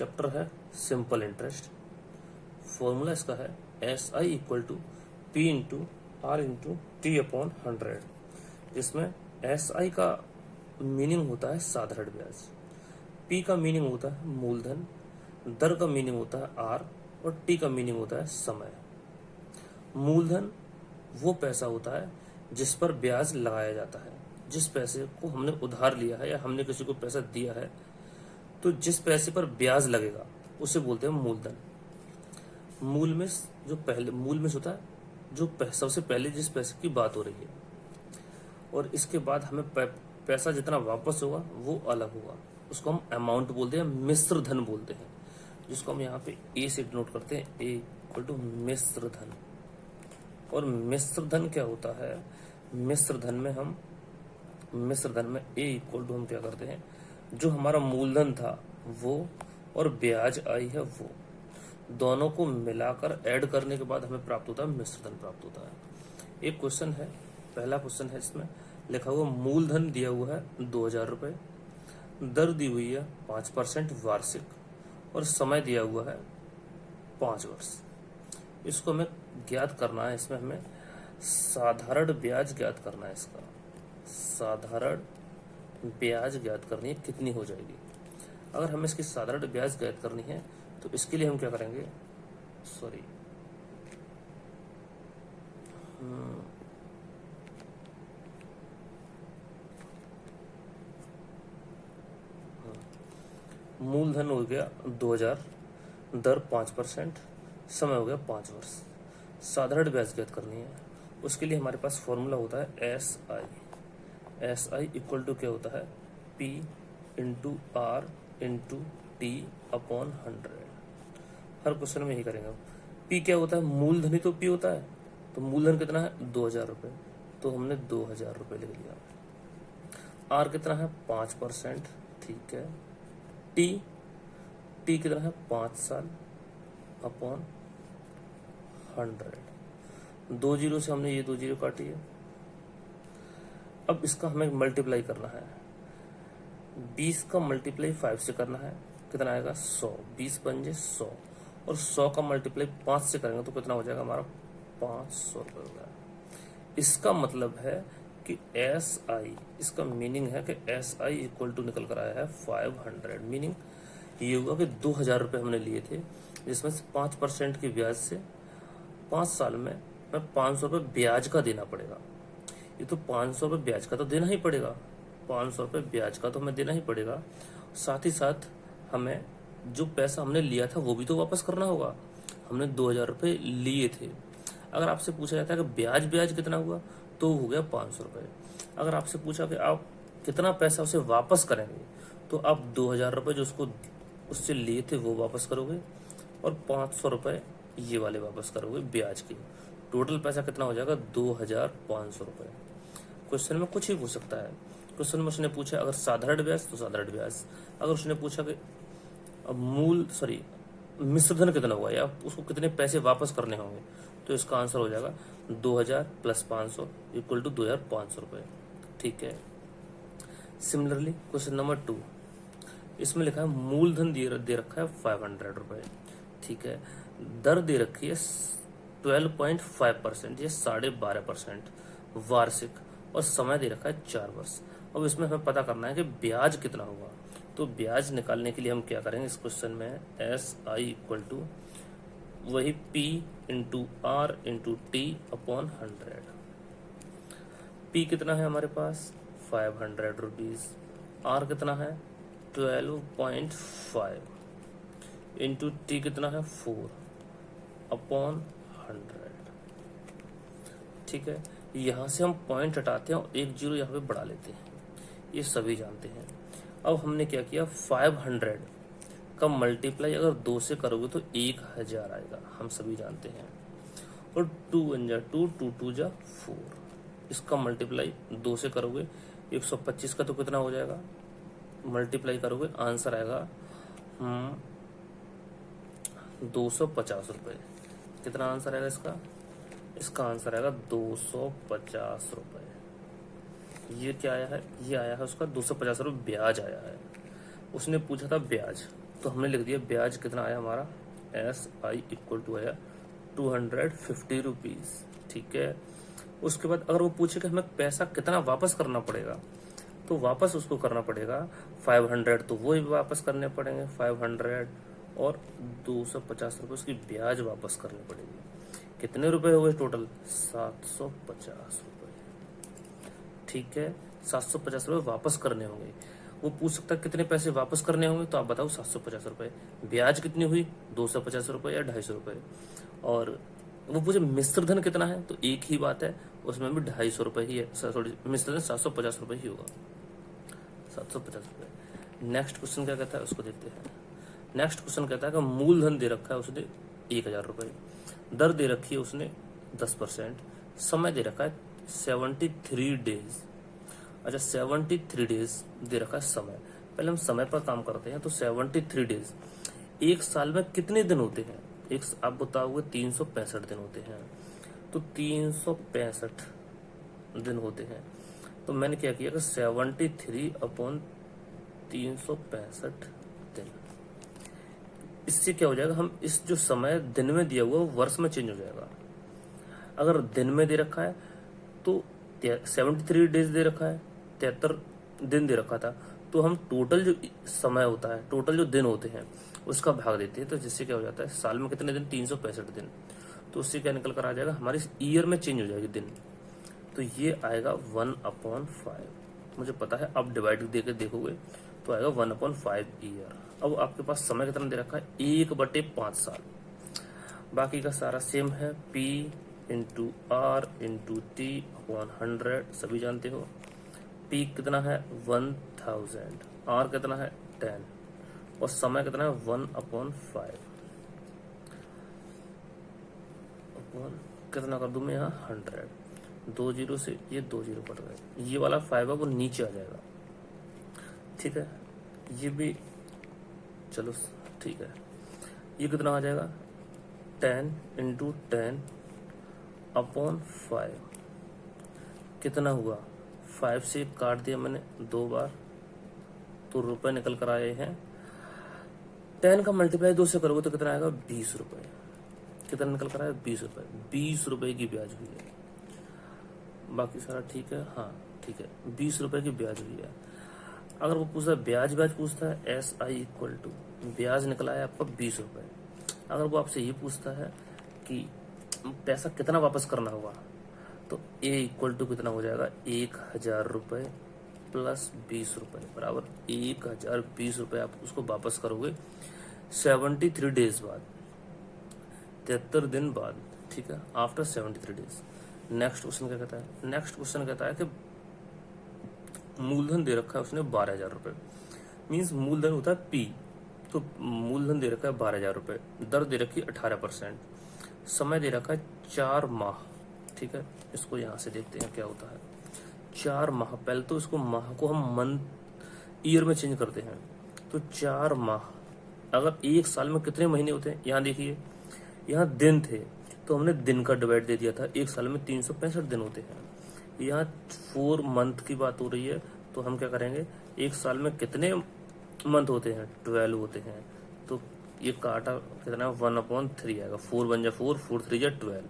Chapter है simple interest. Formula इसका है S I equal to P into R into T upon 100, जिसमें S I का meaning होता है साधारण ब्याज, पी का मीनिंग होता है मूलधन, दर का मीनिंग होता है आर और टी का मीनिंग होता है समय। मूलधन वो पैसा होता है जिस पर ब्याज लगाया जाता है। जिस पैसे को हमने उधार लिया है या हमने किसी को पैसा दिया है, तो जिस पैसे पर ब्याज लगेगा उसे बोलते हैं मूलधन। मूल में जो पहले मूल में होता है जो सबसे पहले जिस पैसे की बात हो रही है, और इसके बाद हमें पैसा जितना वापस होगा वो अलग होगा, उसको हम अमाउंट बोलते हैं, मिश्र धन बोलते हैं, जिसको हम यहाँ पे ए से डिनोट करते हैं, ए इक्वल टू मिश्र धन। और मिश्र धन क्या होता है? मिश्र धन में ए इक्वल टू हम क्या करते हैं, जो हमारा मूलधन था वो और ब्याज आई है वो, दोनों को मिलाकर ऐड करने के बाद हमें प्राप्त होता है मिश्र धन प्राप्त होता है। एक क्वेश्चन है, पहला क्वेश्चन है, इसमें लिखा हुआ मूलधन दिया हुआ है 2000 रुपये, दर दी हुई है 5% वार्षिक और समय दिया हुआ है 5 वर्ष। इसको हमें ज्ञात करना है, इसमें हमें साधारण ब्याज ज्ञात करना है। इसका साधारण ब्याज ज्ञात करनी है, कितनी हो जाएगी? अगर हमें इसकी साधारण ब्याज ज्ञात करनी है तो इसके लिए हम क्या करेंगे, मूलधन हो गया 2000, दर 5%, समय हो गया 5 वर्ष। साधारण ब्याज ज्ञात करनी है, उसके लिए हमारे पास फॉर्मूला होता है एस आई इक्वल टू क्या होता है, P into R into T upon 100। हर क्वेश्चन में यही करेंगे। पी क्या होता है? मूलधन ही तो पी होता है, तो मूलधन कितना है 2000 रुपये, तो हमने 2000 रुपये लिख लिया। आर कितना है 5%, ठीक है। टी कितना है 5 साल अपॉन 100। 2 जीरो से हमने ये 2 जीरो काटी है। अब इसका हमें मल्टीप्लाई करना है, 20 का मल्टीप्लाई 5 से करना है, कितना आएगा 100, 20 पंजे 100, और 100 का मल्टीप्लाई 5 से करेंगे तो कितना हो जाएगा हमारा 500 रुपये हो गया। इसका मतलब है कि एस आई, इसका मीनिंग है कि एस आई इक्वल टू निकल कर आया है 500। मीनिंग ये हुआ कि 2000 रुपये हमने लिए थे, जिसमें से 5% की ब्याज से 5 साल में 500 रुपये ब्याज का देना पड़ेगा। ये तो 500 रुपये ब्याज का तो देना ही पड़ेगा, 500 रुपये ब्याज का तो हमें देना ही पड़ेगा। साथ ही साथ हमें जो पैसा हमने लिया था वो भी तो वापस करना होगा। हमने 2000 रुपये लिए थे। अगर आपसे पूछा जाता है कि ब्याज कितना हुआ, तो हो गया 500 रुपये। अगर आपसे पूछा कि आप कितना पैसा उसे वापस करेंगे, तो आप 2000 रुपये जो उससे लिए थे वो वापस करोगे, और 500 रुपये ये वाले वापस करोगे ब्याज के। टोटल पैसा कितना हो जाएगा 2500 रुपये। क्वेश्चन में कुछ ही पूछ सकता है। क्वेश्चन में उसने पूछा अगर साधारण ब्याज तो साधारण ब्याज, अगर उसने पूछा कि मिश्र धन कितना हुआ या उसको कितने पैसे वापस करने होंगे, तो इसका आंसर हो जाएगा 2000 प्लस 500 इक्वल टू 2500 रुपये, ठीक है। सिमिलरली क्वेश्चन नंबर 2, इसमें लिखा है मूलधन दे रखा है 500 रुपये, ठीक है। दर दे रखी है 12.5% या 12.5% वार्षिक, और समय दे रखा है 4 वर्ष। अब इसमें हमें पता करना है कि ब्याज कितना होगा। तो ब्याज निकालने के लिए हम क्या करेंगे, इस क्वेश्चन में एस आई इक्वल टू वही P into R into T upon 100। P कितना है हमारे पास 500 रुपीज, आर कितना है 12.5 इंटू टी कितना है 4 अपॉन 100, ठीक है। यहाँ से हम पॉइंट हटाते हैं और 1 जीरो यहाँ पे बढ़ा लेते हैं, ये सभी जानते हैं। अब हमने क्या किया, 500 का मल्टीप्लाई अगर 2 से करोगे तो 1000 आएगा, हम सभी जानते हैं। और 2 1 जा 2, 2 2 जा 4, इसका मल्टीप्लाई 2 से करोगे 125 का तो कितना हो जाएगा, मल्टीप्लाई करोगे आंसर आएगा 250 रुपये। कितना आंसर आएगा इसका आंसर आएगा 250 रुपये। ये क्या आया है, ये आया है उसका 250 रुपये ब्याज आया है। उसने पूछा था ब्याज, तो हमने लिख दिया ब्याज कितना आया हमारा, SI इक्वल टू आया 250 रुपीज। ठीक है, उसके बाद अगर वो पूछे कि हमें पैसा कितना वापस करना पड़ेगा, तो वापस उसको करना पड़ेगा 500, तो वो ही वापस करने पड़ेंगे 500 और 250 रुपये उसकी ब्याज वापस करनी पड़ेगी। कितने रुपए हो गए टोटल, 750 रुपये। ठीक है, 750 रुपये वापस करने होंगे। वो पूछ सकता है कितने पैसे वापस करने होंगे, तो आप बताओ 750 रुपये। ब्याज कितनी हुई, 250 रुपये या 250 रुपये। और वो पूछे मिश्र धन कितना है, तो एक ही बात है, उसमें भी 250 रुपये ही है, सॉरी मिश्र धन 750 रुपये ही होगा, 750 रुपये। नेक्स्ट क्वेश्चन क्या कहता है उसको देखते हैं। नेक्स्ट क्वेश्चन कहता है कि मूलधन दे रखा है उसने 1000 रुपये, दर दे रखी है उसने 10%, समय दे रखा है 73 डेज। अच्छा 73 डेज दे रखा है समय। पहले हम समय पर काम करते हैं, तो 73 डेज एक साल में कितने दिन होते हैं, एक आप बताओगे 365 दिन होते हैं, तो 365 दिन होते हैं। तो मैंने क्या किया कि 73/365 दिन, इससे क्या हो जाएगा, हम इस जो समय दिन में दिया हुआ वो वर्ष में चेंज हो जाएगा। अगर दिन में दे रखा है तो 73 डेज दे रखा है, 73 दिन दे रखा था, तो हम टोटल जो समय होता है, टोटल जो दिन होते हैं उसका भाग देते हैं, तो जिससे क्या हो जाता है साल में कितने दिन, 365 दिन। तो उससे क्या निकल कर आ जाएगा, हमारी ईयर में चेंज हो जाएगी दिन, तो ये आएगा 1/5। मुझे पता है, अब डिवाइड दे के देखोगे तो आएगा 1/5 ईयर। अब आपके पास समय कितना दे रखा है, 1/5 साल। बाकी का सारा सेम है, P into R into T/100 सभी जानते हो। P कितना है 1000, R कितना है 10 और समय कितना है 1/5 कितना कर दूं मैं यहाँ 100, 2 जीरो से ये 2 जीरो कट गए, ये वाला 5 है वो नीचे आ जाएगा। ठीक है, ये भी चलो ठीक है, ये कितना आ जाएगा 10 इंटू 10/5 कितना हुआ, 5 से काट दिया मैंने 2 बार, तो रुपए निकल कर आए हैं। 10 का मल्टीप्लाई 2 से करोगे तो कितना आएगा 20 रुपए। कितना निकल कर आया 20 रुपए, 20 रुपए की ब्याज हुई है। बाकी सारा ठीक है, हाँ ठीक है, 20 रुपए की ब्याज हुई है। अगर वो पूछता है ब्याज पूछता है, SI इक्वल टू ब्याज निकला है आपका 20 रुपए। अगर वो आपसे ये पूछता है कि पैसा कितना वापस करना होगा, तो A इक्वल टू कितना हो जाएगा 1000 रुपये प्लस 20 रुपये बराबर 1020 रुपये। आप उसको वापस करोगे 73 डेज बाद, 73 दिन बाद। ठीक है, आफ्टर 73 डेज। नेक्स्ट क्वेश्चन क्या कहता है, नेक्स्ट क्वेश्चन कहता है कि मूलधन दे रखा है उसने 12,000 रुपये, मीन्स मूलधन होता है P, तो मूलधन दे रखा है 12,000 रुपये, दर दे रखी है 18%, समय दे रखा है 4 माह। ठीक है, इसको यहाँ से देखते हैं क्या होता है 4 माह। पहले तो इसको माह को हम मंथ ईयर में चेंज करते हैं, तो 4 माह। अगर एक साल में कितने महीने होते हैं, यहाँ देखिए, यहाँ दिन थे तो हमने दिन का डिवाइड दे दिया था, एक साल में 365 दिन होते हैं। यहाँ 4 मंथ की बात हो रही है, तो हम क्या करेंगे, एक साल में कितने मंथ होते हैं, 12 होते हैं, तो ये काटा कितना 1/3 आएगा, 4 बन जा 4, 4 3 जा 12,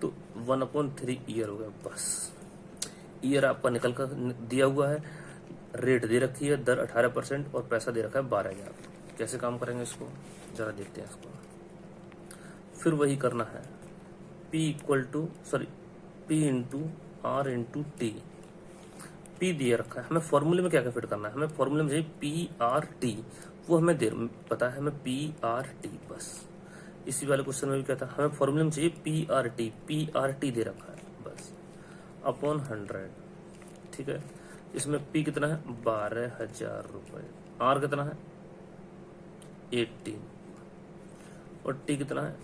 तो 1/3 ईयर हो गया। बस ईयर आपका निकल कर दिया हुआ है, रेट दे रखी है, दर 18% और पैसा दे रखा है 12,000। कैसे काम करेंगे इसको जरा देखते हैं इसको। फिर वही करना है, P into R into T। P दिए रखा है, हमें फॉर्मूले में क्या क्या फिट करना है, हमें फॉर्मूले में चाहिए PRT, वो हमें पता है, हमें PRT बस। इसी वाले क्वेश्चन में भी कहता है हमें फॉर्मूले में चाहिए PRT दे रखा है बस, अपॉन 100। ठीक है, इसमें P कितना है 12,000 रुपये, R कितना है 18 और T कितना है,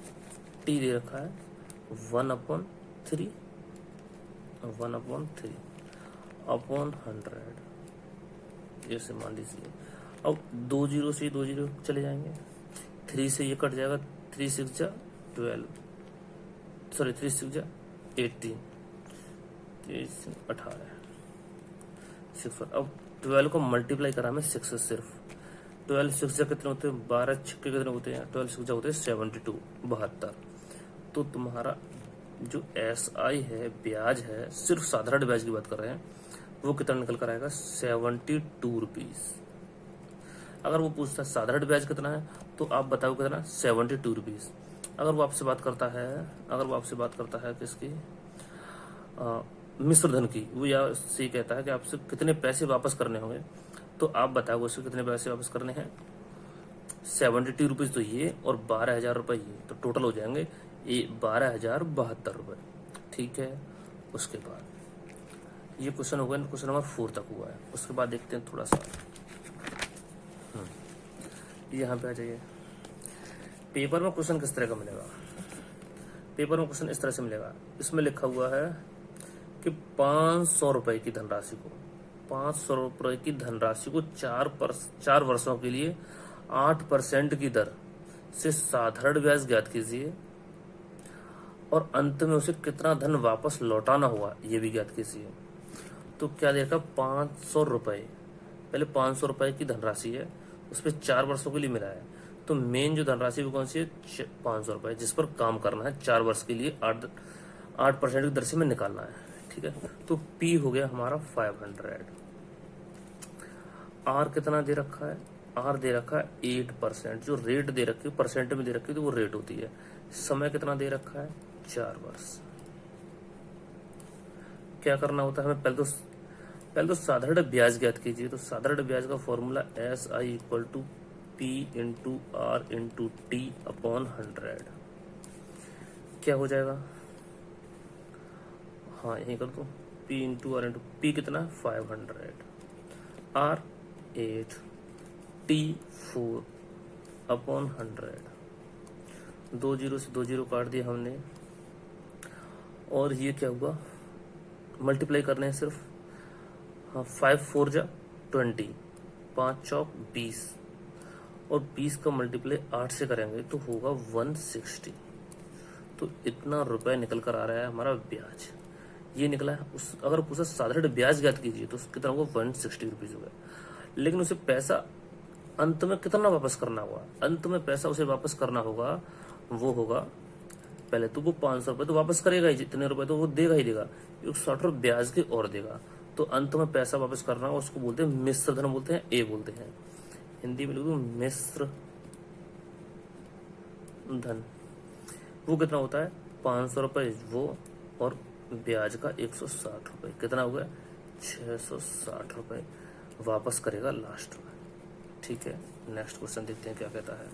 T दे रखा है 1/3 अपॉन 100, जैसे मान लीजिए। अब 2 जीरो से 2 जीरो चले जाएंगे, 3 से ये कट जाएगा, 3 6 जा 12, सॉरी 3 6 जा 18, 18 6। अब 12 को मल्टीप्लाई करा मैं 6 से सिर्फ, 12 सिक्स कितने होते हैं, 12 छक्के कितने होते हैं, 12 सिक्स होते हैं 72, 72। तो तुम्हारा जो SI है, ब्याज है, सिर्फ साधारण ब्याज की बात कर रहे हैं, वो कितना निकल कर आएगा, 72 रुपीज। अगर वो पूछता है साधारण ब्याज कितना है तो आप बताओ कितना, 72 रुपीज। अगर वो आपसे बात करता है किसकी, मिश्र धन की, वो या से कहता है कि आपसे कितने पैसे वापस करने होंगे, तो आप बताओ उससे कितने पैसे वापस करने हैं, 72 रुपीज तो ये और 12,000 रुपये ये, तो टोटल हो जाएंगे ये 12,072 रुपये। ठीक है, उसके बाद ये क्वेश्चन हो गया, क्वेश्चन नंबर 4 तक हुआ है। उसके बाद देखते हैं थोड़ा सा, यहाँ पे आ जाइए। पेपर में क्वेश्चन किस तरह का मिलेगा, पेपर में क्वेश्चन इस तरह से मिलेगा, इसमें लिखा हुआ है कि 500 रुपए की धनराशि को, 500 रुपए की धनराशि को 4 वर्षों के लिए 8% की दर से साधारण ब्याज ज्ञात कीजिए और अंत में उसे कितना धन वापस लौटाना हुआ ये भी ज्ञात कीजिए। तो क्या देखा, 500 रुपए, पहले 500 रुपए की धनराशि है, उस पर 4 वर्षों के लिए मिला है, तो मेन जो धनराशि वो कौन सी है, 500 रुपए, जिस पर काम करना है 4 वर्ष के लिए 8% की दर से में निकालना है। ठीक है, तो P हो गया हमारा 500। R कितना दे रखा है, R दे रखा है 8%, जो रेट दे रखी है परसेंट में दे रखी है तो वो रेट होती है। समय कितना दे रखा है, 4 वर्ष। क्या करना होता है हमें, पहले तो साधारण ब्याज ज्ञात कीजिए। तो साधारण ब्याज का formula SI equal to P into R into T upon 100। क्या हो जाएगा, हाँ यही कर दो, P into R into P कितना 500, R 8, T 4 अपॉन 100। 2 जीरो से 2 जीरो काट दिया हमने, और ये क्या हुआ, मल्टीप्लाई करने हैं सिर्फ, हाँ 5 4 जा 20, 5 चौक 20, और 20 का मल्टीप्लाई 8 से करेंगे तो होगा 160। तो इतना रुपए निकल कर आ रहा है हमारा ब्याज, ये निकला है। अगर पूछा साधारण ब्याज ज्ञात कीजिए तो कितना होगा, 160 रुपीज होगा। लेकिन उसे पैसा अंत में कितना वापस करना होगा, अंत में पैसा उसे वापस करना होगा, वो होगा, पहले तो वो 500 रुपये तो वापस करेगा ही, जितने रुपए तो वो देगा ही देगा, 160 रुपये ब्याज के और देगा। तो अंत में पैसा वापस करना, उसको बोलते हैं मिश्र धन, बोलते हैं ए बोलते हैं, हिंदी में लिखो मिश्र धन। वो कितना होता है, 500 रुपये वो, और ब्याज का 160 रुपये, कितना हो गया 660 रुपये वापस करेगा लास्ट में। ठीक है, नेक्स्ट क्वेश्चन देखते हैं क्या कहता है।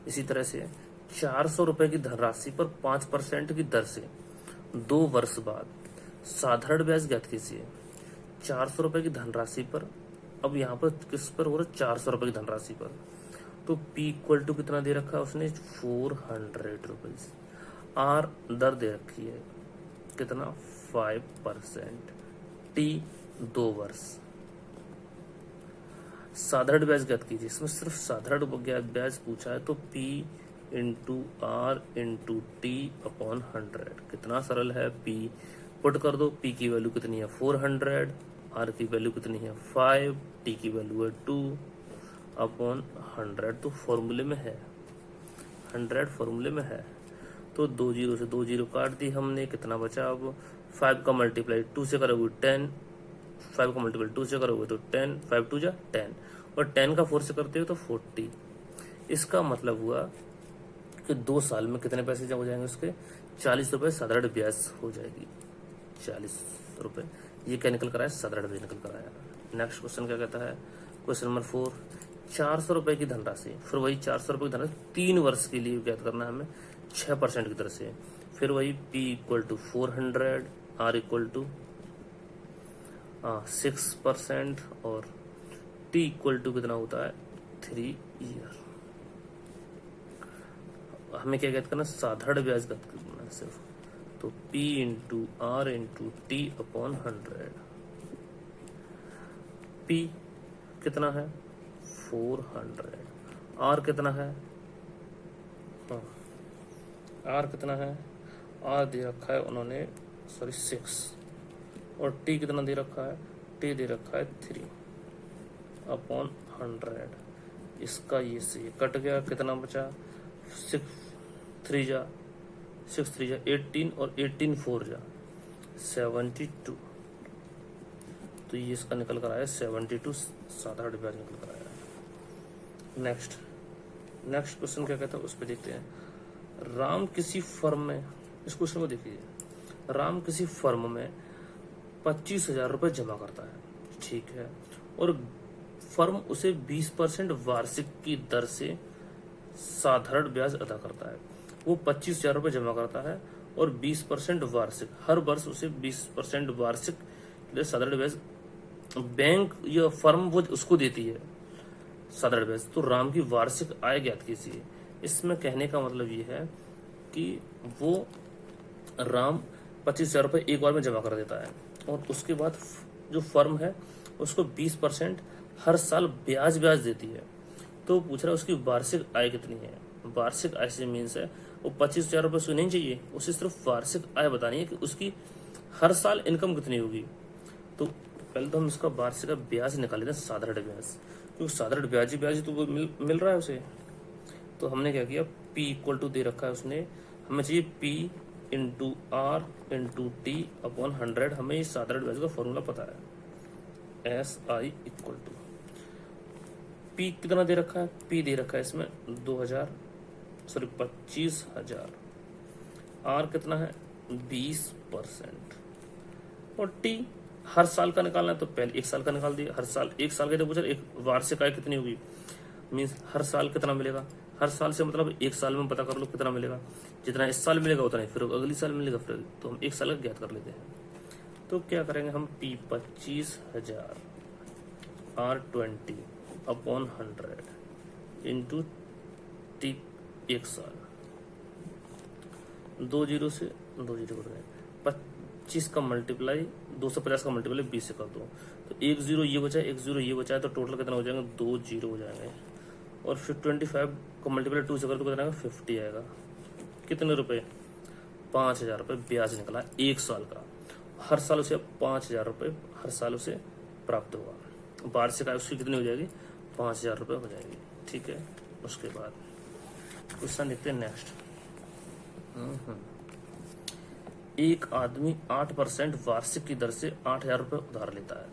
इसी तरह से 400 रुपए की धनराशि पर 5% की दर से 2 वर्ष बाद साधारण ब्याज ज्ञात कीजिए। 400 रुपए की धनराशि पर, अब यहाँ पर किस पर हो रहा है, 400 रुपए की धनराशि पर, तो P इक्वल टू कितना दे रखा है उसने, 400 रुपीज। R दर दे रखी है कितना, 5%, T 2 वर्ष। साधारण ब्याज ज्ञात कीजिए, इसमें सिर्फ साधारण ब्याज पूछा है, तो P into R into T upon 100। कितना सरल है, P पुट कर दो, P की वैल्यू कितनी है 400, R की वैल्यू कितनी है 5, T की वैल्यू है 2 अपॉन 100। तो फॉर्मूले में है 100, फॉर्मूले में है। तो 2 जीरो से 2 जीरो काट दी हमने, कितना बचा, अब 5 का मल्टीप्लाई 2 से करोगे 10, 5 का मल्टीप्लाई 2 से करोगे तो 10, 5 2 जा 10, और 10 का 4 से करते हो तो 40। इसका मतलब हुआ कि 2 साल में कितने पैसे जमा हो जाएंगे उसके, 40 रुपए साधारण ब्याज हो जाएगी, 40 रुपए। ये क्या निकल कर आया, साधारण ब्याज निकल कर आया। नेक्स्ट क्वेश्चन क्या कहता है, क्वेश्चन नंबर 4, 400 रुपए की धनराशि, फिर वही 400 रुपए की धनराशि 3 वर्ष के लिए ज्ञात करना है हमें 6% की दर से। फिर वही P equal to 400, R equal to 6%, और T इक्वल टू कितना होता है 3 ईयर। हमें क्या ज्ञात करना, साधारण ब्याज ज्ञात करना है सिर्फ, तो P into R into T upon 100। P कितना है 400, R कितना है, R कितना है, R दे रखा है उन्होंने 6, और T कितना दे रखा है, T दे रखा है 3 अपॉन 100। इसका ये से ये कट गया, कितना बचा 6 3 जा 18 और 18 4 जा 72। तो ये इसका निकल कर आया 72, 7-8 ब्याज निकल कर आया। नेक्स्ट क्वेश्चन क्या कहता है उस पर देखते हैं। राम किसी फर्म में, इस क्वेश्चन को देखिए, राम किसी फर्म में 25,000 रुपये जमा करता है, ठीक है, और फर्म उसे 20% वार्षिक की दर से साधारण ब्याज अदा करता है। वो 25,000 रुपये जमा करता है और 20% वार्षिक, हर वर्ष उसे 20% वार्षिक साधारण ब्याज बैंक या फर्म वो उसको देती है साधारण ब्याज। तो राम की वार्षिक आय ज्ञात कीजिए। इसमें कहने का मतलब ये है कि वो राम 25,000 रुपये एक बार में जमा कर देता है और उसके बाद जो फर्म है उसको 20% हर साल ब्याज देती है। तो पूछ रहा है उसकी वार्षिक आय कितनी है। वार्षिक आय से मीन्स है वो 25,000 रुपये उसको नहीं चाहिए, उसे सिर्फ वार्षिक आय बतानी है कि उसकी हर साल इनकम कितनी होगी। तो पहले तो हम इसका वार्षिक ब्याज निकाल लेते हैं, साधारण ब्याज, क्योंकि साधारण ब्याज ही तो वो मिल रहा है उसे। तो हमने क्या किया, P इक्वल टू दे रखा है उसने, हमें चाहिए P into R into T upon 100। हमें ये साधारण ब्याज का फॉर्मूला पता है, SI इक्वल टू P कितना दे रखा है, P दे रखा है इसमें 25,000, R कितना है 20% और T हर साल का निकालना है तो पहले एक साल का निकाल दिया। हर साल एक साल का तो पूछा एक वार्षिक आय कितनी होगी, मीन्स हर साल कितना मिलेगा। हर साल से मतलब एक साल में पता कर लो कितना मिलेगा, जितना इस साल मिलेगा उतना ही फिर अगली साल मिलेगा, फिर तो हम एक साल का ज्ञात कर लेते हैं। तो क्या करेंगे हम, P 25,000 R 20 upon 100 into T एक साल, 2 जीरो से 2 जीरो कर गए, 25 का मल्टीप्लाई 250 का मल्टीप्लाई 20 से कर दो तो 1 जीरो ये बचा, 1 जीरो ये बचा है, तो टोटल कितना हो जाएगा 2 जीरो हो जाएंगे। और फिर 25 का मल्टीप्लाई 2 से कर दो कितना आएगा 50 आएगा। कितने रुपए, 5,000 रुपये ब्याज निकला एक साल का। हर साल उसे 5,000 रुपये हर साल उसे प्राप्त होगा। वार्षिक आय उसकी कितनी हो जाएगी, 5,000 रुपये हो जाएगी, ठीक है। उसके बाद क्वेश्चन देखते हैं नेक्स्ट। एक आदमी 8% वार्षिक की दर से 8,000 रुपये उधार लेता है।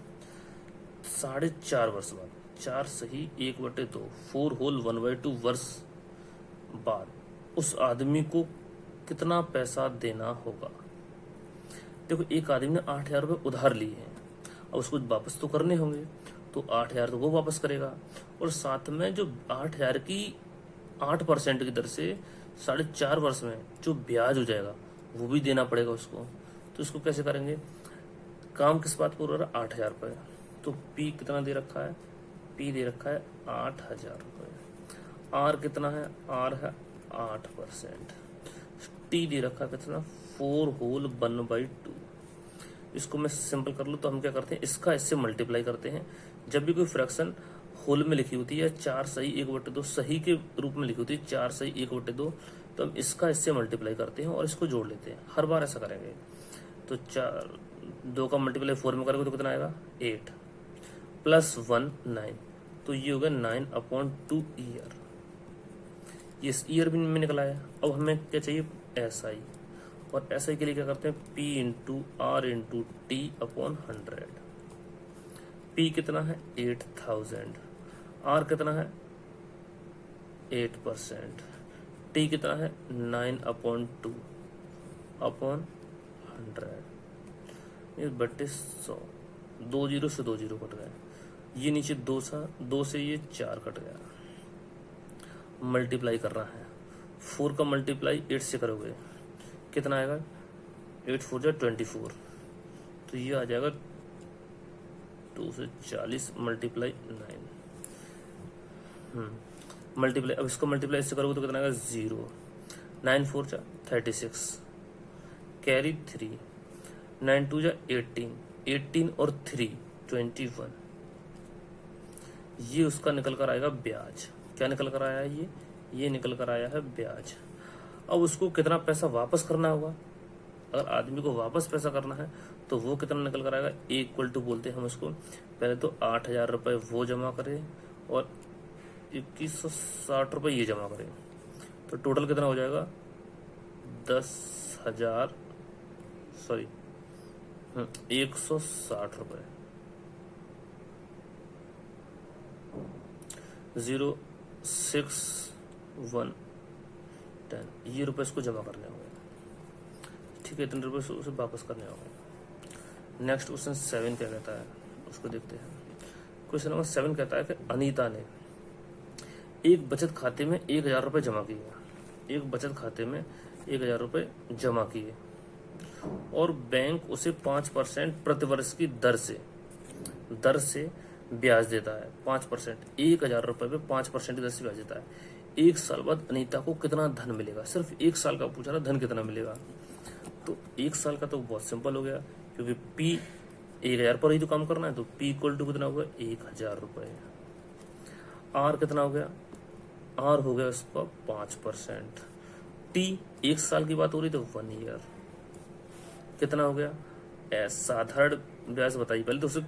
4.5 वर्ष बाद, 4 सही 1/2 4 होल 1/2 वर्ष बाद उस आदमी को कितना पैसा देना होगा। देखो एक आदमी ने 8,000 रुपये उधार लिए हैं, अब उसको वापस तो करने होंगे, तो 8,000 तो वो वापस करेगा और साथ में जो 8,000 की 8% की दर से 4.5 वर्ष में जो ब्याज हो जाएगा वो भी देना पड़ेगा उसको। तो इसको कैसे करेंगे, काम किस बात पर हो रहा है, 8,000 रुपये। तो P कितना दे रखा है, P दे रखा है 8,000 रुपये। R कितना है, R है 8%। T दे रखा है कितना 4 होल 1/2। इसको मैं सिंपल कर लूँ तो हम क्या करते हैं, इसका इससे मल्टीप्लाई करते हैं। जब भी कोई फ्रैक्शन होल में लिखी होती है 4 सही 1/2 सही के रूप में लिखी होती है 4 सही 1/2, तो हम इसका इससे मल्टीप्लाई करते हैं और इसको जोड़ लेते हैं। हर बार ऐसा करेंगे। तो 2 का मल्टीप्लाई 4 में करेंगे तो कितना आएगा 8 प्लस 1 9, तो ये होगा 9/2 ईयर। ये ईयर भी में निकला है। अब हमें क्या चाहिए, SI, और SI के लिए क्या करते हैं, P into R into T upon 100। P कितना है 8,000, R कितना है 8%, T कितना है 9/2 अपॉन 100, ये 100, 2 जीरो से 2 जीरो कट गए, ये नीचे 2 से ये 4 कट गया। मल्टीप्लाई करना है, 4 का मल्टीप्लाई 8 से करोगे कितना आएगा, 8 4 जा 24, तो ये आ जाएगा 240 मल्टीप्लाई 9 मल्टीप्लाई। अब इसको मल्टीप्लाई इससे करोगे तो कितना आएगा 0, 9 4 जा 36 कैरी 3, 9 2 जा 18 और 3 21, ये उसका निकल कर आएगा ब्याज। क्या निकल कर आया है, ये निकल कर आया है ब्याज। अब उसको कितना पैसा वापस करना होगा, अगर आदमी को वापस पैसा करना है तो वो कितना निकल कर आएगा, इक्वल टू बोलते हैं हम उसको। पहले तो 8,000 रुपये वो जमा करे और 2160 ये जमा करें तो टोटल कितना हो जाएगा 10,000 सॉरी 160 रुपये 06110 ये रुपये इसको जमा करने होंगे। ठीक है, इतने रुपये उसे वापस करने होंगे। नेक्स्ट क्वेश्चन 7 क्या कहता है उसको देखते हैं। क्वेश्चन नंबर 7 कहता है कि अनीता ने एक बचत खाते में 1,000 रुपये जमा किए। एक बचत खाते में 1,000 रुपये जमा किए और बैंक उसे 5% प्रतिवर्ष की दर से ब्याज देता है। 5%, 1,000 रुपये पे 5% की दर से ब्याज देता है। एक साल बाद अनीता को कितना धन मिलेगा? सिर्फ एक साल का पूछा था, धन कितना मिलेगा? तो एक साल का तो बहुत सिंपल हो गया, क्योंकि P 1,000 पर ही तो काम करना है, तो P इक्वल टू कितना हो गया 1,000 रुपये। R कितना हो गया? R हो गया उसका 5%। T एक साल की बात हो रही तो 1 ईयर कितना हो गया? S साधारण ब्याज बताइए पहले तो उसे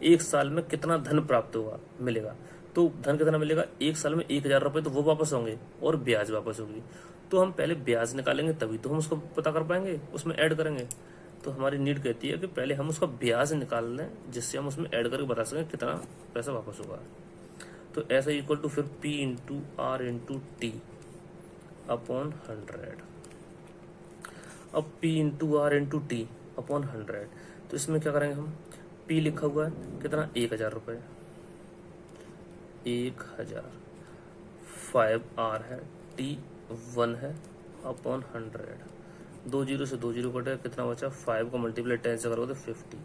एक साल में कितना धन प्राप्त होगा मिलेगा। तो धन कितना मिलेगा? एक साल में 1,000 रुपये तो वो वापस होंगे और ब्याज वापस होगी। तो हम पहले ब्याज निकालेंगे तभी तो हम उसको पता कर पाएंगे, उसमें ऐड करेंगे। तो हमारी नीड कहती है कि पहले हम उसका ब्याज निकाल लें जिससे हम उसमें ऐड करके बता सकें कितना पैसा वापस होगा। तो ऐसा इक्वल टू फिर P into R into T upon 100। अब P into R into T upon 100, तो इसमें क्या करेंगे हम? P लिखा हुआ है कितना 1,000 रुपये, 1,000 5R है, T 1 है अपॉन 100। 2 जीरो से 2 जीरो कटेगा, कितना बचा? 5 को मल्टीप्लाई 10 से करोगे तो 50।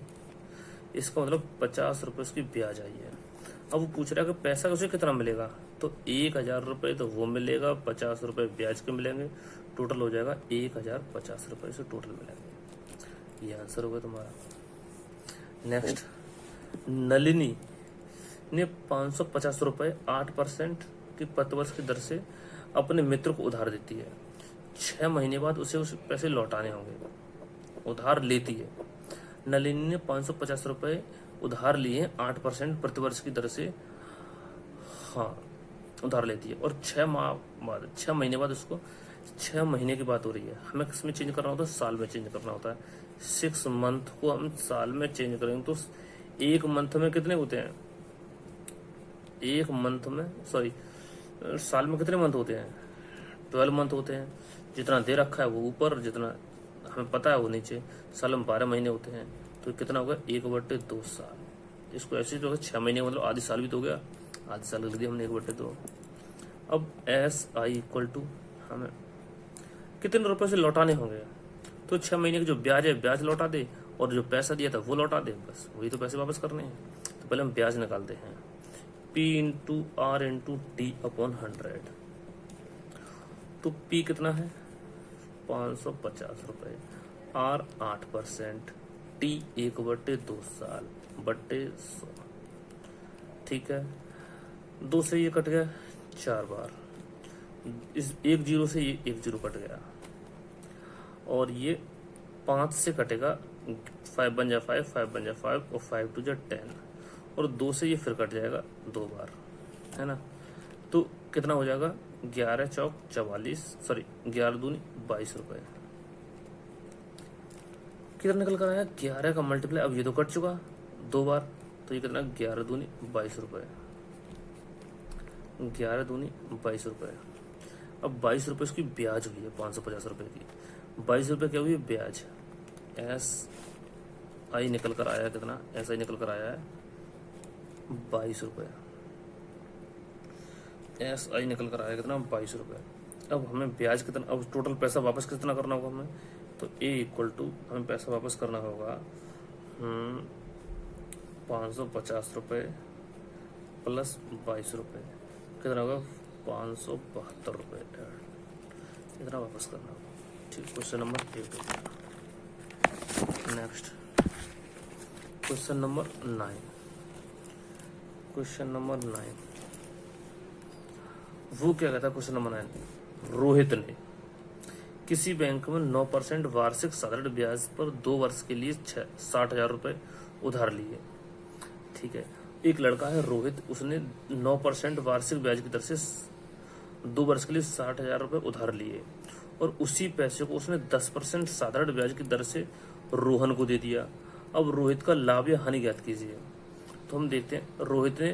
इसका मतलब 50 रुपये उसकी ब्याज आई है। अब वो पूछ रहा है कि पैसा उसे कितना मिलेगा? तो 1,000 रुपये तो वो मिलेगा, 50 रुपये ब्याज के मिलेंगे, टोटल हो जाएगा 1,050 रुपये से टोटल मिलेंगे। ये आंसर होगा तुम्हारा। नेक्स्ट, नलिनी ने 550 रुपये 8% की प्रतिवर्ष की दर से अपने मित्र को उधार देती है। 6 महीने बाद उसे पैसे लौटाने होंगे। उधार लेती है, नलिनी ने 550 रुपये उधार लिए 8% प्रतिवर्ष की दर से, हाँ उधार लेती है और 6 महीने बाद उसको, 6 महीने की बात हो रही है, हमें किसमें चेंज करना होता है? साल में चेंज करना होता है। 6 मंथ को हम साल में चेंज करेंगे तो एक मंथ में कितने होते हैं? एक मंथ में सॉरी साल में कितने मंथ होते हैं? 12 मंथ होते हैं। जितना दे रखा है वो ऊपर, जितना हमें पता है वो नीचे। साल में 12 महीने होते हैं, तो कितना होगा? 1/2 साल। इसको ऐसे ही 6 महीने मतलब आधी साल भी तो हो गया, आधी साल लिख दिया हमने 1/2। अब SI इक्वल टू हमें कितने रुपए से लौटाने होंगे? तो 6 महीने की जो ब्याज है ब्याज लौटा दे और जो पैसा दिया था वो लौटा दे, बस वही तो पैसे वापस करने हैं। तो पहले हम ब्याज निकालते हैं। P into R into T upon 100। तो P कितना है? 550 रुपये, R 8%, T 1/2 साल बट्टे 100। ठीक है, 2 से ये कट गया 4 बार, इस 1 जीरो से ये 1 जीरो कट गया और ये 5 से कटेगा, 5 बन जा 5, 5 बन जा 5 और 5 टू जा 10 और 2 से ये फिर कट जाएगा 2 बार, है ना। तो कितना हो जाएगा? 11 चौक 44, सॉरी 11 दूनी 22 रुपये। कितना निकल कर आया? 11 का मल्टीप्लाई, अब ये तो कट चुका 2 बार, तो ये कितना? 11 दूनी 22 रुपये, 11 दूनी 22 रुपये। अब 22 रुपये उसकी ब्याज हुई है 550 रुपये की। 22 रुपये क्या हुई है? ब्याज। SI निकल कर आया कितना? SI निकल कर आया है 22 रुपये। SI निकल कर आया कितना? 22 रुपये। अब हमें ब्याज कितना, अब टोटल पैसा वापस कितना करना होगा हमें? तो A इक्वल टू हमें पैसा वापस करना होगा 550 रुपये प्लस 22 रुपये, कितना होगा? 572 रुपये इतना वापस करना होगा। ठीक, क्वेश्चन नंबर 8 हो गया। Next question number 9। Question number 9 वो क्या कहता है? क्वेश्चन नंबर 9, रोहित ने किसी बैंक में 9% वार्षिक साधारण ब्याज पर 2 वर्ष के लिए 60,000 रुपये उधार लिए। ठीक है, एक लड़का है रोहित, उसने 9% वार्षिक ब्याज की दर से 2 वर्ष के लिए 60,000 रुपये उधार लिए और उसी पैसे को उसने 10% साधारण ब्याज की दर से रोहन को दे दिया। अब रोहित का लाभ या हानि ज्ञात कीजिए। तो हम देखते हैं रोहित ने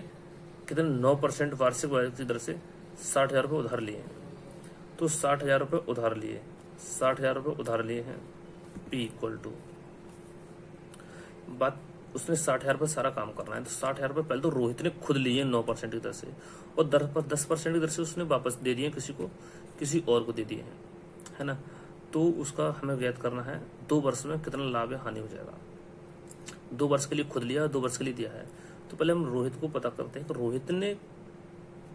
कितने 9% वार्षिक ब्याज की दर से 60,000 रुपये उधार लिए हैं। तो 60,000 रुपये उधार लिए, 60,000 रुपये उधार लिए हैं, P इक्वल टू बात, उसने 60,000 रुपये सारा काम करना है तो 60,000 रुपये पहले तो रोहित ने खुद लिए 9% की दर से और 10% की दर से उसने वापस दे दिए किसी और को दे दिए हैं, है ना। तो उसका हमें ज्ञात करना है 2 वर्ष में कितना लाभ या हानि हो जाएगा। 2 वर्ष के लिए खुद लिया, 2 वर्ष के लिए दिया है। तो पहले हम रोहित को पता करते हैं कि रोहित ने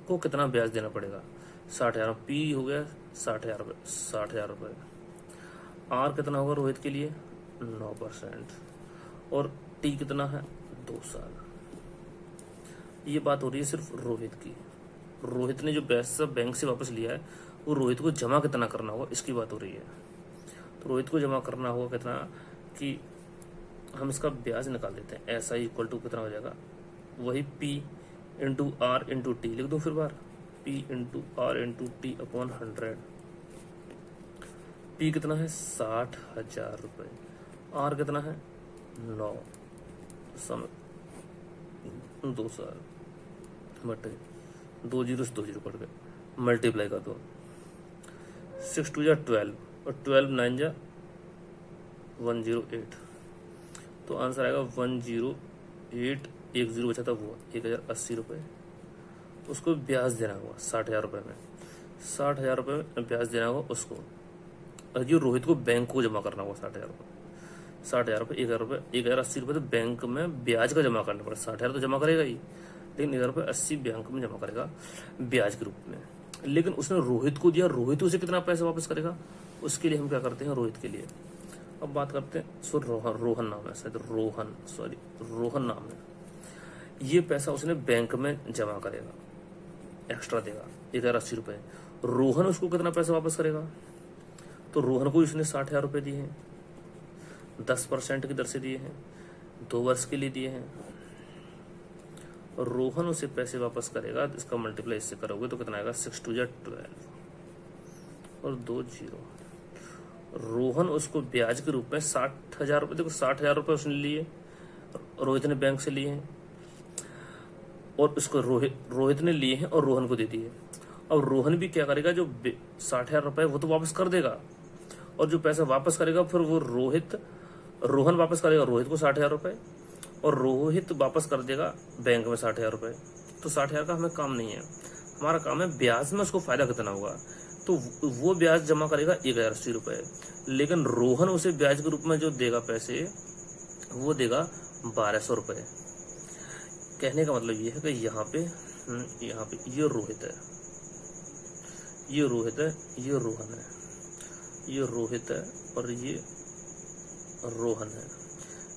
को कितना ब्याज देना पड़ेगा। 60,000 P हो गया 60,000 रुपये, 60,000 रुपये। R कितना होगा रोहित के लिए 9% और T कितना है 2 साल। ये बात हो रही है सिर्फ रोहित की। रोहित ने जो पैसा बैंक से वापस लिया है वो रोहित को जमा कितना करना होगा इसकी बात हो रही है। तो रोहित को जमा करना होगा कितना कि हम इसका ब्याज निकाल देते हैं। ऐसा ही इक्वल टू कितना हो जाएगा, वही P into R into T लिख दो फिर बार, P into R into T upon 100। P कितना है 60,000 रुपये, R कितना है 9 समय 2 साल बटे 2 जीरो से 2 जीरो कट गए, मल्टीप्लाई कर दो। 6 2 जा 12 और 12 9 जा 108। तो आंसर आएगा 108, 10 बचा था वो 1,080 रुपये। उसको ब्याज देना होगा 60,000 रुपये में, 60,000 रुपये में ब्याज देना होगा उसको। और ये रोहित को बैंक को जमा करना होगा 60,000 रुपये। 60,000 रुपये 1,080 रुपये तो बैंक में ब्याज का जमा करना पड़ेगा। 60,000 तो जमा करेगा ही, लेकिन 1,080 बैंक में जमा करेगा ब्याज के रूप में। लेकिन उसने रोहित को दिया, रोहित उसे कितना पैसा वापस करेगा उसके लिए हम क्या करते हैं रोहित के लिए अब बात करते हैं। सो रोहन नाम है शायद, रोहन नाम है। ये पैसा उसने बैंक में जमा करेगा, एक्स्ट्रा देगा 1,080 रुपये। रोहन उसको कितना पैसा वापस करेगा, तो रोहन को इसने 60,000 रुपये दिए हैं, 10% की दर से दिए हैं, 2 वर्ष के लिए दिए हैं और रोहन उसे पैसे वापस करेगा। इसका मल्टीप्लाई इससे करोगे तो कितना आएगा 6 2 जा 12 और 2 जीरो। रोहन उसको ब्याज के रूप में 60,000 रुपये, देखो 60,000 रुपये उसने लिए, रोहित ने बैंक से लिए हैं और उसको रोहित ने लिए हैं और रोहन को दे दिए। अब रोहन भी क्या करेगा, जो 60,000 रुपये वो तो वापस कर देगा और जो पैसा वापस करेगा फिर वो रोहन वापस करेगा रोहित को 60,000 रुपये और रोहित वापस कर देगा बैंक में 60,000 रुपये। तो 60,000 का हमें काम नहीं है, हमारा काम है ब्याज में उसको फायदा कितना होगा। तो वो ब्याज जमा करेगा 1,080 रुपये, लेकिन रोहन उसे ब्याज के रूप में जो देगा पैसे वो देगा 1,200 रुपये। कहने का मतलब ये है कि यहाँ पे ये रोहित है, ये रोहित है, ये रोहन है, ये रोहित है और ये रोहन है।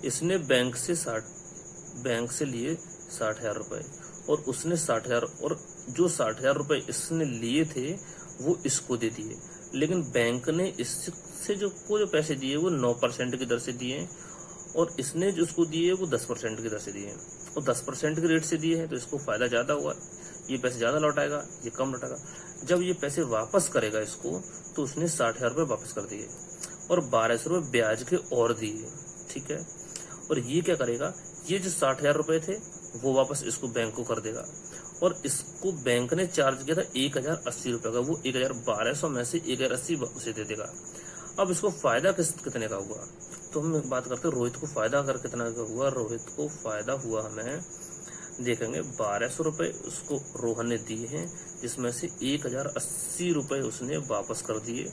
इसने बैंक से लिए 60,000 रुपये और उसने 60,000 और जो 60,000 रुपये इसने लिए थे वो इसको दे दिए, लेकिन बैंक ने इससे जो पैसे दिए वो 9% की दर से दिए और इसने जो उसको दिए वो 10% की दर से दिए और 10% के रेट से दिए हैं तो इसको फायदा ज़्यादा हुआ, ये पैसे ज़्यादा लौटाएगा, ये कम लौटाएगा। जब ये पैसे वापस करेगा इसको तो उसने 60,000 रुपये वापस कर दिए और 1,200 रुपये ब्याज के और दिए, ठीक है। और ये क्या करेगा, ये जो 60,000 रुपये थे वो वापस इसको बैंक को कर देगा और इसको बैंक ने चार्ज किया था 1,080 रुपये का, वो 1,1200 में से 1,080 उसे दे देगा। अब इसको फायदा कितने का हुआ, तो हम बात करते हैं रोहित को फायदा अगर कितना का हुआ। रोहित को फायदा हुआ हमें देखेंगे 1,200 रुपये उसको रोहन ने दिए हैं, जिसमें से 1,080 रुपये उसने वापस कर दिए,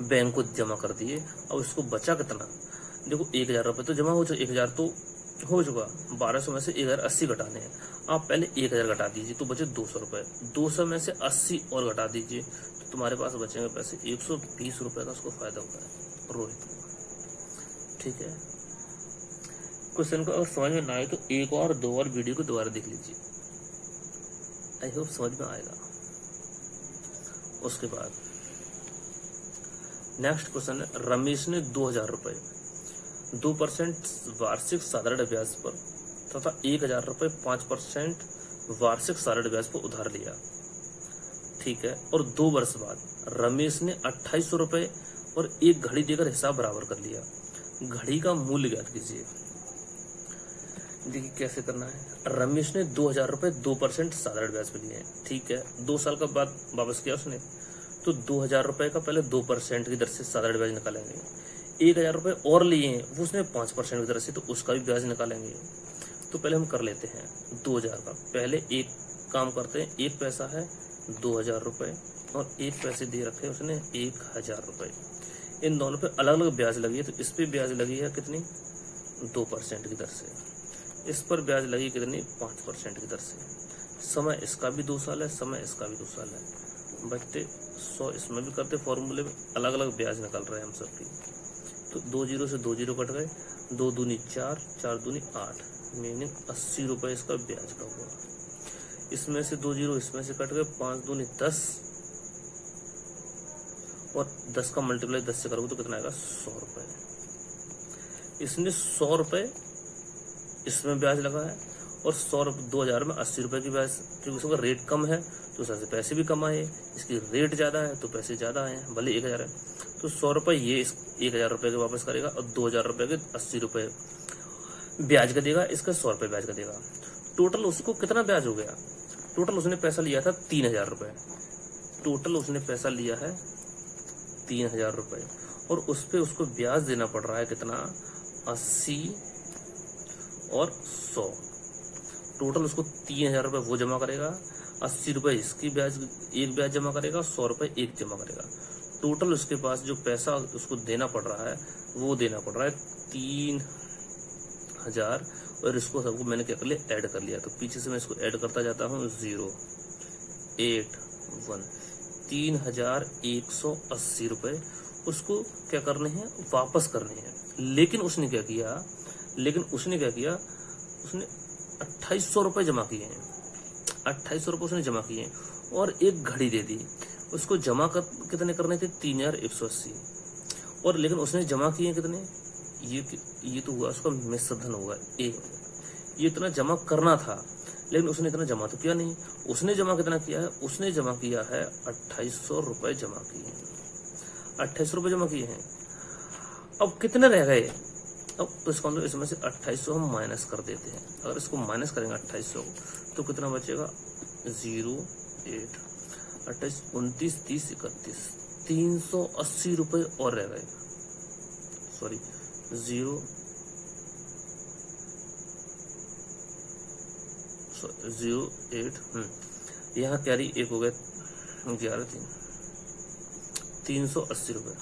बैंक को जमा कर दिए। अब इसको बचा कितना, देखो 1,000 रुपये तो जमा हो चुका, 1,000 तो हो चुका, 1,200 में से 1,080 घटाने हैं। आप पहले 1,000 घटा दीजिए तो बचे 200 रुपये, 200 में से 80 और घटा दीजिए तो तुम्हारे पास बचेंगे पैसे 120 रुपये का उसको फायदा हुआ है रोहित को, ठीक है। क्वेश्चन को अगर समझ में ना आए तो एक और 2 और वीडियो को दोबारा देख लीजिए, आई होप समझ में आएगा। उसके बाद नेक्स्ट क्वेश्चन है, रमेश ने 2,000 रुपये 2% वार्षिक साधारण ब्याज पर तथा 1000 रुपये 5% वार्षिक साधारण ब्याज पर उधार लिया। ठीक है। और 2 वर्ष बाद रमेश ने 2800 रुपये और एक घड़ी देकर हिसाब बराबर कर लिया। घड़ी का मूल्य ज्ञात कीजिए। देखिए कैसे करना है। रमेश ने 2000 रुपये 2% साधारण ब्याज पे लिए हैं। ठीक है। 2 साल का बाद वापस किया उसने, तो 2000 रुपये का पहले 2% की दर से साधारण ब्याज निकालेंगे। 1000 रुपये और लिए हैं, वो उसने 5% की दर से, तो उसका भी ब्याज निकालेंगे। तो पहले हम कर लेते हैं 2000 का। पहले एक काम करते हैं, 1 पैसा है 2000 रुपये और 1 पैसे दे रखे उसने 1000 रुपये। इन दोनों पे अलग अलग ब्याज लगी है, तो इस पे ब्याज लगी है कितनी, 2% की दर से। इस पर ब्याज लगी कितनी, 5% की दर से। समय इसका भी 2 साल है, समय इसका भी 2 साल है। बच्चे 100 इसमें भी करते, फॉर्मूले में अलग अलग ब्याज निकल रहे हैं हम सबकी। तो 2 जीरो से 2 जीरो कट गए, 2 दूनी 4, 4 दूनी 8, मीनिंग 80 रुपये इसका ब्याज का हुआ। इसमें से 2 जीरो इसमें से कट गए, 5 दूनी 10 और 10 का मल्टीप्लाई 10 से करोगे तो कितना आएगा, 100 रुपये। इसने 100 रुपये इसमें ब्याज लगा है और 2000 में 80 रुपये की ब्याज, क्योंकि उसका रेट कम है तो उससे पैसे भी कम आए। इसकी रेट ज़्यादा है तो पैसे ज़्यादा आए हैं, भले 1000 है। तो 100 रुपये ये 1000 रुपये के वापस करेगा और 2000 रुपये के 80 रुपये ब्याज का देगा, इसका 100 रुपये ब्याज का देगा। टोटल उसको कितना ब्याज हो गया, टोटल उसने पैसा लिया था 3000 रुपये। टोटल उसने पैसा लिया है 3000 रुपये और उस पर उसको ब्याज देना पड़ रहा है कितना, 80 और 100। टोटल उसको 3000 रुपये वो जमा करेगा, 80 रुपये इसकी ब्याज एक ब्याज जमा करेगा, 100 रुपये एक जमा करेगा। टोटल उसके पास जो पैसा उसको देना पड़ रहा है वो देना पड़ रहा है 3000। और इसको सबको मैंने क्या कर लिया, ऐड कर लिया। तो पीछे से मैं इसको ऐड करता जाता हूँ, 0 8 1 3180 रुपये उसको क्या करने हैं, वापस करने हैं। लेकिन उसने क्या किया, उसने 2800 रुपये जमा किए हैं। 2800 रुपये उसने जमा किए हैं और एक घड़ी दे दी। उसको जमा कर कितने करने थे, 3180। और लेकिन उसने जमा किए कितने, ये तो हुआ उसका मिश्र धन होगा, ये इतना जमा करना था, लेकिन उसने इतना जमा तो किया नहीं। उसने जमा कितना किया है, उसने जमा किया है 2800 रुपये जमा किए हैं। 2800 रुपये जमा किए हैं। अब कितने रह गए, अब तो इसका मतलब इसमें से 2800 हम माइनस कर देते हैं। अगर इसको माइनस करेंगे 2800 तो कितना बचेगा, 0 8 28 29 30 31 380 रुपये और रह गए। सॉरी 0 8 यहाँ कैरी 1 हो गए, 11 380 रुपये।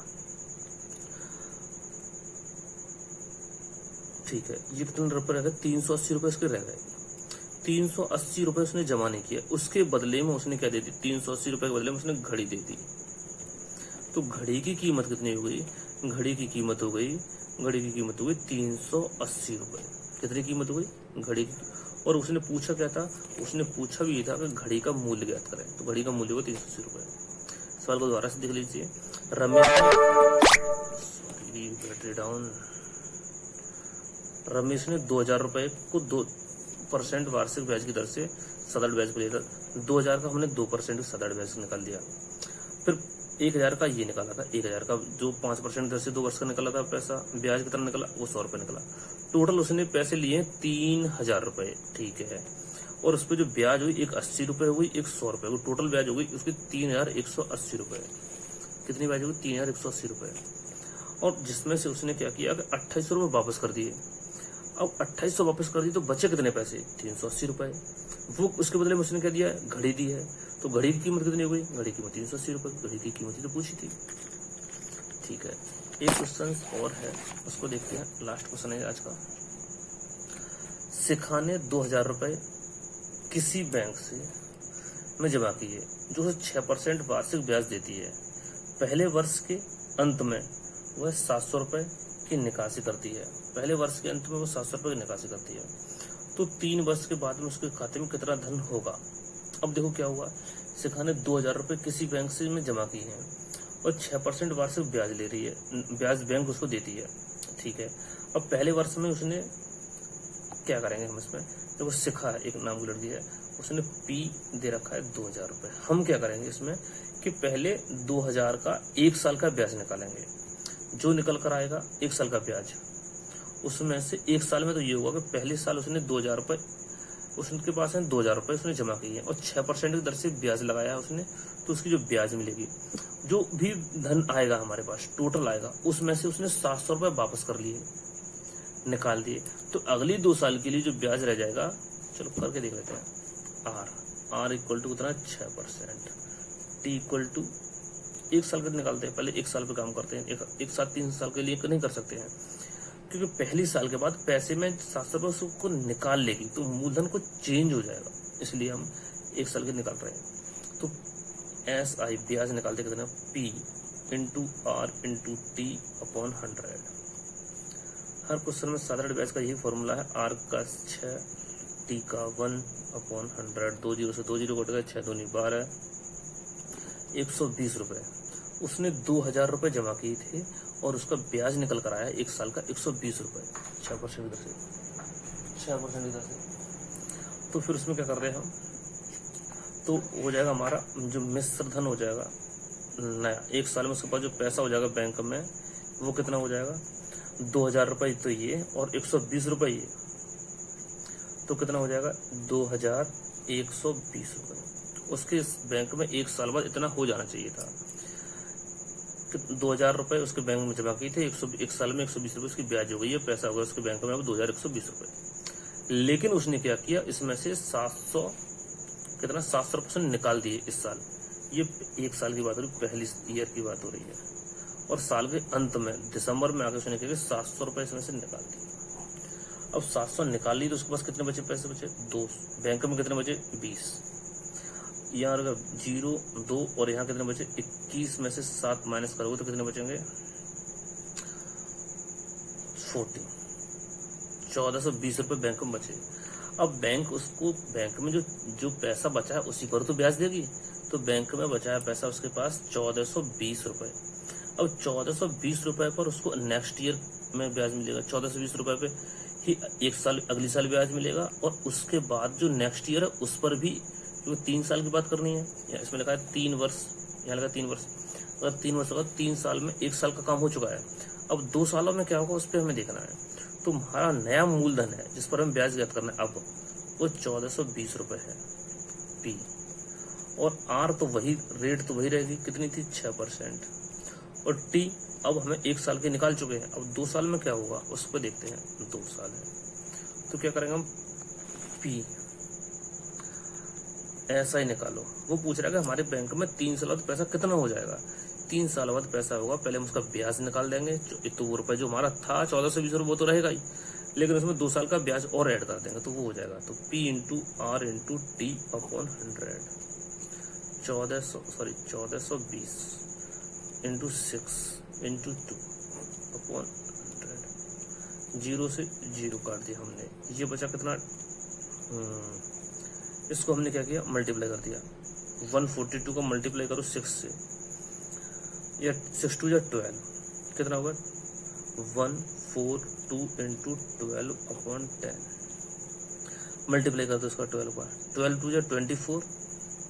ठीक है, ये कितने रुपये रह गए, 380 रुपये इसके रह गए। 380 रुपये उसने जमा नहीं किया, उसके बदले में उसने क्या दे दी, 380 रुपये के बदले में उसने घड़ी दे दी। तो घड़ी की कीमत कितनी हो गई, घड़ी की कीमत हो गई 380 रुपये। कितनी कीमत हो गई घड़ी की। और उसने पूछा क्या था, उसने पूछा भी ये था कि घड़ी का मूल्य ज्ञात करें। तो घड़ी का मूल्य हुआ 380 रुपये। सवाल को दोबारा से देख लीजिए। रमेश ने 2000 रुपये को 2% वार्षिक ब्याज की दर से साधारण ब्याज पर लिया था। 2000 का हमने 2% साधारण ब्याज निकाल दिया। फिर 1000 का ये निकाला था, 1000 का जो 5% दर से 2 वर्ष का निकाला था पैसा, ब्याज कितना निकला, वो 100 रुपये निकला। टोटल उसने पैसे लिए 3000 रुपये। ठीक है। और उस पर जो ब्याज हुई, एक 80 रुपये हुई, एक 100 रुपये हुई। टोटल ब्याज हो गई उसकी 3180 रुपये। कितनी ब्याज होगी, 3180 रुपये। और जिसमें से उसने क्या किया कि 2800 रुपये वापस कर दिए। अब 2800 वापस कर दिए तो बचे कितने पैसे, 380 रुपये। वो उसके बदले में उसने क्या दिया, घड़ी दी है। तो घड़ी की कीमत कितनी हो गई, घड़ी की कीमत 380 रुपये। घड़ी की कीमत ही तो पूछी थी। ठीक है, एक क्वेश्चन और है, उसको देखते हैं। लास्ट क्वेश्चन है आज का। शिखा ने 2000 रुपये किसी बैंक से में जमा किए जो 6% वार्षिक ब्याज देती है। पहले वर्ष के अंत में वह 700 रुपये की निकासी करती है। पहले वर्ष के अंत में वो 700 रुपये की निकासी करती है। तो 3 वर्ष के बाद में उसके खाते में कितना धन होगा। अब देखो क्या हुआ, शिखा ने 2000 रुपये किसी बैंक से में जमा की है और 6% वार्षिक ब्याज ले रही है, ब्याज बैंक उसको देती है। ठीक है। अब पहले वर्ष में उसने क्या करेंगे हम इसमें, देखो सिखा है एक नाम की लड़की है, उसने पी दे रखा है 2000 रुपये। हम क्या करेंगे इसमें कि पहले 2000 का 1 साल का ब्याज निकालेंगे। जो निकल कर आएगा 1 साल का ब्याज, उसमें से 1 साल में तो ये होगा कि पहले साल उसने 2000 रुपये, उसके पास है 2000 रुपये उसने जमा किए और 6% की दर से ब्याज लगाया है उसने, तो उसकी जो ब्याज मिलेगी, जो भी धन आएगा हमारे पास टोटल आएगा, उसमें से उसने 700 रुपये वापस कर लिए, निकाल दिए। तो अगली 2 साल के लिए जो ब्याज रह जाएगा, चलो करके देख लेते हैं। आर इक्वल टू कितना 6%, टी इक्वल टू 1 साल का निकालते हैं, पहले 1 साल पे काम करते हैं, एक साथ 3 साल के लिए नहीं कर सकते हैं, क्योंकि पहली साल के बाद पैसे में 700 रुपये को निकाल लेगी तो मूलधन को चेंज हो जाएगा, इसलिए हम 1 साल के निकाल रहे हैं। तो एस आई ब्याज निकालते कितना, P into R into T upon 100। हर क्वेश्चन में साधारण ब्याज का यही फॉर्मूला है, आर का 6, टी का 1 अपॉन 100, 2 जीरो से 2 जीरो कट गए, 6 दूनी 12, 120 रुपये। उसने 2000 रुपये जमा किए थे और उसका ब्याज निकल कर आया 1 साल का 120 रुपये, 6% इधर से, 6% इधर से। तो फिर उसमें क्या कर रहे हैं हम, तो हो जाएगा हमारा जो मिश्र धन हो जाएगा नया, 1 साल में उसके पास जो पैसा हो जाएगा बैंक में, वो कितना हो जाएगा 2000 रुपये तो ये और 120 रुपये ये, तो कितना हो जाएगा 2120 रुपये। उसके बैंक में 1 साल बाद इतना हो जाना चाहिए था। 2000 रुपये उसके बैंक में जमा किए थे, 1 साल में 120 रुपये उसकी ब्याज हो गई है, पैसा होगा उसके बैंक में अब 2120 रुपये। लेकिन उसने क्या किया, इसमें से 700 कितना 700 रुपये निकाल दिए इस साल। ये 1 साल की बात हो रही, पहली ईयर की बात हो रही है, और साल के अंत में दिसंबर में आके उसने किया 700 रुपये इसमें से निकाल दिए। अब 700 निकाल ली तो उसके पास कितने बचे, पैसे बचे 2, बैंक में कितने बचे 20, यहाँ अगर 0 2 और यहाँ कितने बचे 21 में से 7 माइनस करोगे तो कितने बचेंगे 40, 1420 रुपये बैंक में बचे। अब बैंक उसको, बैंक में जो पैसा बचा है उसी पर तो ब्याज देगी, तो बैंक में बचा है पैसा उसके पास 1420 रुपये। अब 1420 रुपये पर उसको नेक्स्ट ईयर में ब्याज मिलेगा, 1420 रुपये पे ही 1 साल अगली साल ब्याज मिलेगा, और उसके बाद जो नेक्स्ट ईयर है उस पर भी, क्योंकि 3 साल की बात करनी है, या इसमें लिखा है 3 वर्ष, यहाँ लिखा 3 वर्ष, अगर 3 वर्ष होगा 3 साल में 1 साल का काम हो चुका है, अब 2 सालों में क्या होगा उस पर हमें देखना है। तो हमारा नया मूलधन है जिस पर हमें ब्याज ज्ञात करना है, अब वो 1420 रुपये है पी, और आर तो वही रेट तो वही रहेगी, कितनी थी 6%, और टी अब हमें 1 साल के निकाल चुके हैं, अब 2 साल में क्या होगा उस पर देखते हैं। 2 साल है तो क्या करेंगे हम, पी ऐसा ही निकालो। वो पूछ रहा है कि हमारे बैंक में 3 साल बाद पैसा कितना हो जाएगा, 3 साल बाद पैसा होगा, पहले हम उसका ब्याज निकाल देंगे, तो वो रुपये जो हमारा था 1420 रुपये वो तो रहेगा ही, लेकिन उसमें 2 साल का ब्याज और ऐड कर देंगे तो वो हो जाएगा, तो P into R into T upon 100, 1420 into 6 into 2 upon 100, 0 से 0 काट दिया हमने, ये बचा कितना, इसको हमने क्या किया मल्टीप्लाई कर दिया, 142 का मल्टीप्लाई करो 6 से, या 6 2 या 12 कितना होगा 142 इंटू 12 अपॉन 10, मल्टीप्लाई कर दो इसका 12 बार, 12 2 या 24,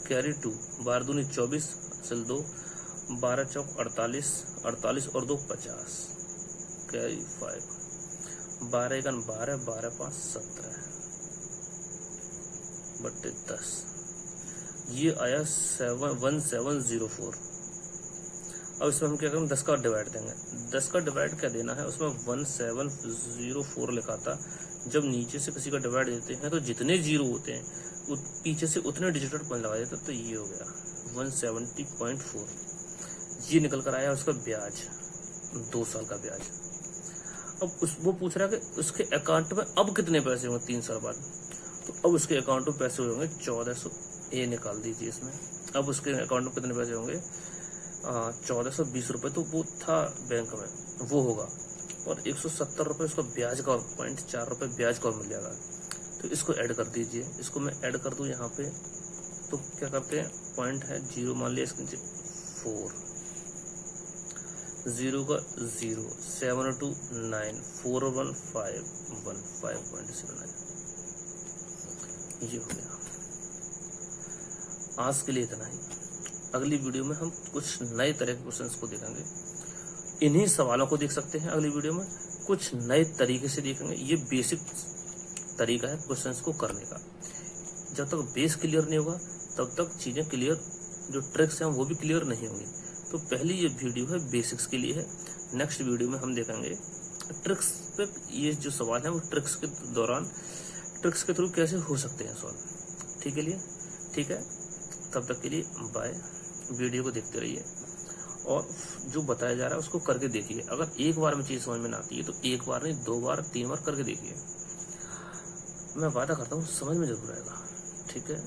कैरी 2, 12 दूनी 24, असल 2, 12 चौक 48, 48 और 2 50, कैरी 5, 12 1 12, 12 5 17 बट्टे 10, ये आया 1704। अब इसमें हम क्या करेंगे 10 का डिवाइड देंगे, 10 का डिवाइड क्या देना है, उसमें 1704 लिखा था, जब नीचे से किसी का डिवाइड देते हैं तो जितने जीरो होते हैं पीछे से उतने डिजिटल पॉइंट लगा देते, तो ये हो गया 170.4, ये निकल कर आया उसका ब्याज, 2 साल का ब्याज। अब वो पूछ रहा है कि उसके अकाउंट में अब कितने पैसे होंगे 3 साल बाद, तो अब उसके अकाउंट में पैसे होंगे 1400, ए निकाल दीजिए इसमें, अब उसके अकाउंट में कितने पैसे होंगे 1420 रुपये, तो वो था बैंक में वो होगा, और 170 रुपये उसका ब्याज का, 0.4 रुपये ब्याज का मिल जाएगा, तो इसको ऐड कर दीजिए, इसको मैं ऐड कर दूं यहाँ पे, तो क्या करते हैं पॉइंट है 0 मान लिया, इसके नीचे 4, 0 का 0, 7 2 9, 4 1 5 1 5.09, ये हो गया। आज के लिए इतना ही। अगली वीडियो में हम कुछ नए तरह के क्वेश्चंस को देखेंगे। इन्हीं सवालों को देख सकते हैं अगली वीडियो में, कुछ नए तरीके से देखेंगे। ये बेसिक तरीका है क्वेश्चंस को करने का। जब तक बेस क्लियर नहीं होगा तब तक चीजें क्लियर, जो ट्रिक्स हैं वो भी क्लियर नहीं होंगी। तो पहली ये वीडियो है बेसिक्स के लिए है। नेक्स्ट वीडियो में हम देखेंगे ट्रिक्स पे। ये जो सवाल है वो ट्रिक्स के दौरान, ट्रिक्स के थ्रू कैसे हो सकते हैं सॉल्व। ठीक है, तब तक के लिए बाय। वीडियो को देखते रहिए और जो बताया जा रहा है उसको करके देखिए। अगर एक बार में चीज समझ में ना आती है तो एक बार नहीं, 2 बार 3 बार करके देखिए। मैं वादा करता हूँ समझ में जरूर आएगा। ठीक है,